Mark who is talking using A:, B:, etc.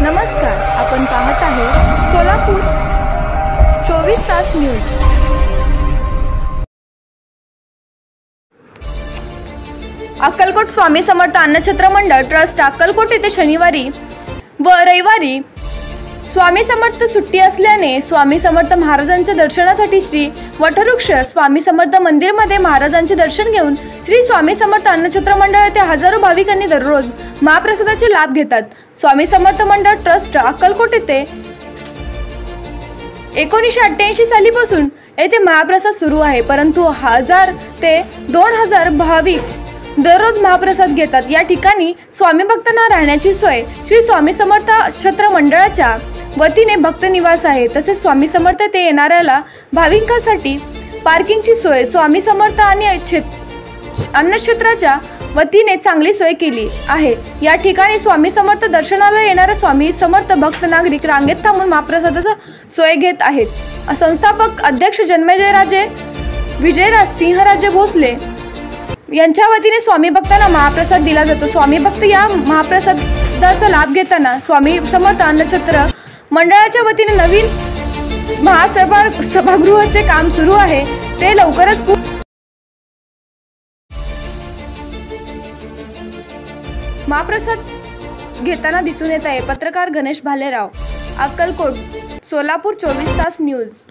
A: नमस्कार, आपण पाहत आहे सोलापूर 24 तास न्यूज। अक्कलकोट स्वामी समर्थ अन्नछत्र मंडळ ट्रस्ट अक्कलकोट येथे शनिवारी व रविवारी स्वामी समर्थ सुट्टी असल्याने स्वामी समर्थ महाराजांच्या दर्शनासाठी श्री वटवृक्ष स्वामी समर्थ मंदिरमध्ये महाराजांचे दर्शन घेऊन श्री स्वामी समर्थ अन्नछत्र मंडळ येथे हजारो भाविकांनी दररोज महाप्रसादाचे लाभ घेतात। स्वामी समर्थ मंडळ ट्रस्ट अक्कलकोट येथे 1988 सालीपासून येथे महाप्रसाद सुरू आहे, परंतु 1000 ते 2000 भाविक दररोज महाप्रसाद घेतात। या ठिकाणी स्वामी भक्तांना राहण्याची सोय श्री स्वामी समर्थ छत्र मंडळाच्या वतीने भक्त निवास आहे। तसेच स्वामी समर्थ ते येणाऱ्याला भाविकांसाठी पार्किंगची सोय स्वामी समर्थ आणि अन्नछत्राच्या वतीने चांगली सोय केली आहे। या ठिकाणी स्वामी समर्थ दर्शनाला येणारे स्वामी समर्थ भक्त नागरिक रांगेत थांबून महाप्रसादाचा सोय घेत आहेत। संस्थापक अध्यक्ष जन्मेजयराजे विजयराज सिंहराजे भोसले यांच्या वतीने स्वामी भक्तांना महाप्रसाद दिला जातो। स्वामी भक्त या महाप्रसादाचा लाभ घेताना स्वामी समर्थ अन्नछत्र मंडळाच्या वतीने नवीन सभागृहाचे काम सुरू आहे, ते लवकरच महाप्रसाद घेताना दिसून येत आहे। पत्रकार गणेश भालेराव, अक्कलकोट, सोलापूर 24 तास न्यूज।